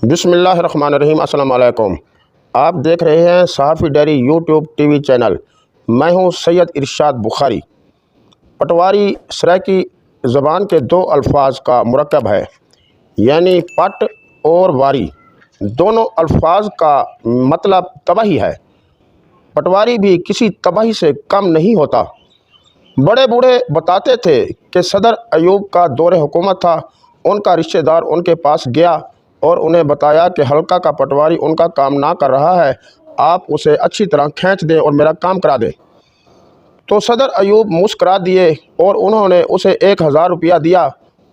بسم اللہ الرحمن الرحیم۔ السلام علیکم۔ آپ دیکھ رہے ہیں صحافی dairy YouTube T V channel. میں ہوں سید ارشاد بخاری۔ پٹواری سرائیکی زبان کے دو الفاظ کا مرکب ہے، یعنی پٹ اور واری۔ دونوں الفاظ کا مطلب تباہی ہے۔ پٹواری بھی کسی تباہی سے کم نہیں ہوتا۔ بڑے بوڑھے بتاتے تھے کہ صدر ایوب کا دور حکومت تھا۔ ان کا رشتہ دار ان کے پاس گیا اور انہیں بتایا کہ حلقہ کا پٹواری ان کا کام نہ کر رہا ہے، آپ اسے اچھی طرح کھینچ دیں اور میرا کام کرا دیں۔ تو صدر ایوب مسکرا دیے اور انہوں نے اسے 1000 روپیہ دیا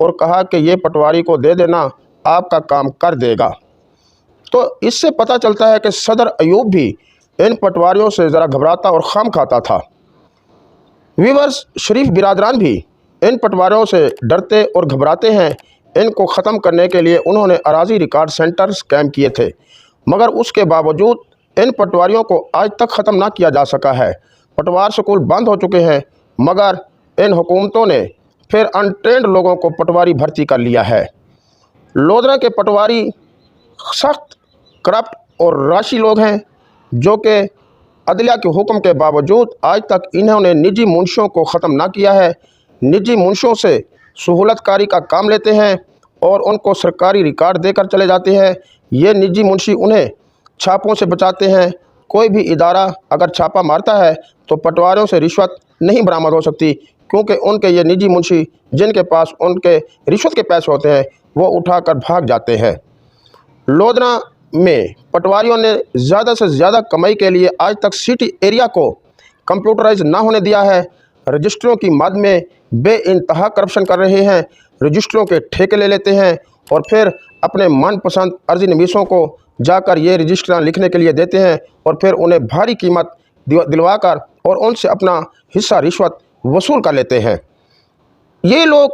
اور کہا کہ یہ پٹواری کو دے دینا، آپ کا کام کر دے گا۔ تو اس سے پتہ چلتا ہے کہ صدر ایوب بھی ان پٹواریوں سے ذرا گھبراتا اور خام کھاتا تھا۔ ویورز، شریف برادران بھی ان پٹواریوں سے ڈرتے اور گھبراتے ہیں۔ ان کو ختم کرنے کے لیے انہوں نے اراضی ریکارڈ سینٹرز قائم کیے تھے، مگر اس کے باوجود ان پٹواریوں کو آج تک ختم نہ کیا جا سکا ہے۔ پٹوار سکول بند ہو چکے ہیں، مگر ان حکومتوں نے پھر ان ٹرینڈ لوگوں کو پٹواری بھرتی کر لیا ہے۔ لودھرا کے پٹواری سخت کرپٹ اور راشی لوگ ہیں، جو کہ عدلیہ کے حکم کے باوجود آج تک انہوں نے نجی منشیوں کو ختم نہ کیا ہے۔ نجی منشیوں سے سہولت کاری کا کام لیتے ہیں اور ان کو سرکاری ریکارڈ دے کر چلے جاتے ہیں۔ یہ نجی منشی انہیں چھاپوں سے بچاتے ہیں۔ کوئی بھی ادارہ اگر چھاپا مارتا ہے تو پٹواریوں سے رشوت نہیں برآمد ہو سکتی، کیونکہ ان کے یہ نجی منشی جن کے پاس ان کے رشوت کے پیسے ہوتے ہیں وہ اٹھا کر بھاگ جاتے ہیں۔ لودھرا میں پٹواریوں نے زیادہ سے زیادہ کمائی کے لیے آج تک سٹی ایریا کو کمپیوٹرائز نہ ہونے دیا ہے۔ رجسٹروں کی مد میں بے انتہا کرپشن کر رہے ہیں۔ رجسٹروں کے ٹھیکے لے لیتے ہیں اور پھر اپنے من پسند عرضی نویسوں کو جا کر یہ رجسٹراں لکھنے کے لیے دیتے ہیں اور پھر انہیں بھاری قیمت دلوا کر اور ان سے اپنا حصہ رشوت وصول کر لیتے ہیں۔ یہ لوگ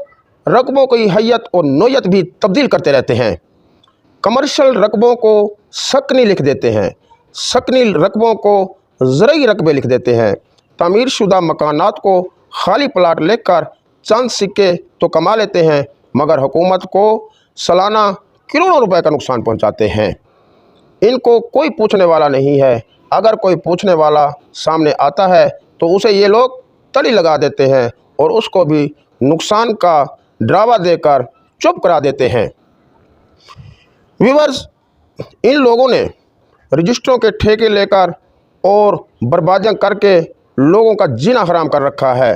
رقبوں کی حیت اور نوعیت بھی تبدیل کرتے رہتے ہیں۔ کمرشل رقبوں کو سکنی لکھ دیتے ہیں، سکنی رقبوں کو زرعی رقبے لکھ دیتے ہیں۔ تعمیر شدہ مکانات کو خالی پلاٹ لکھ کر چند سکے تو کما لیتے ہیں، مگر حکومت کو سالانہ کروڑوں روپے کا نقصان پہنچاتے ہیں۔ ان کو کوئی پوچھنے والا نہیں ہے۔ اگر کوئی پوچھنے والا سامنے آتا ہے تو اسے یہ لوگ تلی لگا دیتے ہیں اور اس کو بھی نقصان کا ڈراوا دے کر چپ کرا دیتے ہیں۔ ویورز، ان لوگوں نے رجسٹروں کے ٹھیکے لے کر اور بربادیاں کر کے لوگوں کا جینا حرام کر رکھا ہے۔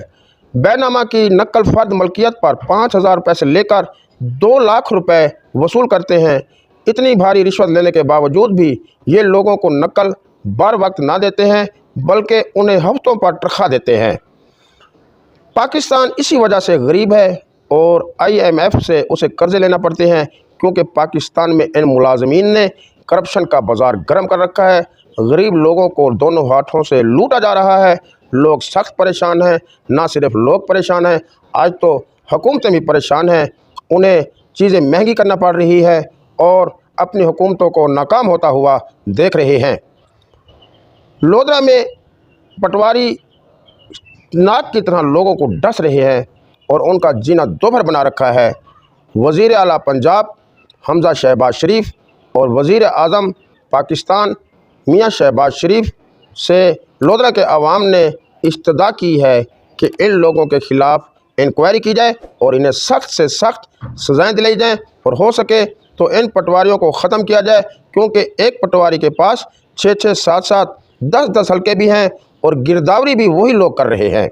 بے نامہ کی نقل فرد ملکیت پر 5000 روپے سے لے کر 2 لاکھ روپے وصول کرتے ہیں۔ اتنی بھاری رشوت لینے کے باوجود بھی یہ لوگوں کو نقل بر وقت نہ دیتے ہیں، بلکہ انہیں ہفتوں پر تنخواہ دیتے ہیں۔ پاکستان اسی وجہ سے غریب ہے اور IMF سے اسے قرضے لینا پڑتے ہیں، کیونکہ پاکستان میں ان ملازمین نے کرپشن کا بازار گرم کر رکھا ہے۔ غریب لوگوں کو دونوں ہاتھوں سے لوٹا جا رہا ہے۔ لوگ سخت پریشان ہیں۔ نہ صرف لوگ پریشان ہیں، آج تو حکومتیں بھی پریشان ہیں۔ انہیں چیزیں مہنگی کرنا پڑ رہی ہے اور اپنی حکومتوں کو ناکام ہوتا ہوا دیکھ رہے ہیں۔ لودھرا میں پٹواری ناک کی طرح لوگوں کو ڈس رہے ہیں اور ان کا جینا دوبھر بنا رکھا ہے۔ وزیر اعلیٰ پنجاب حمزہ شہباز شریف اور وزیر اعظم پاکستان میاں شہباز شریف سے لودھرا کے عوام نے استدعا کی ہے کہ ان لوگوں کے خلاف انکوائری کی جائے اور انہیں سخت سے سخت سزائیں دلائی جائیں، اور ہو سکے تو ان پٹواریوں کو ختم کیا جائے، کیونکہ ایک پٹواری کے پاس 6-6 7-7 10-10 حلقے بھی ہیں اور گرداوری بھی وہی لوگ کر رہے ہیں۔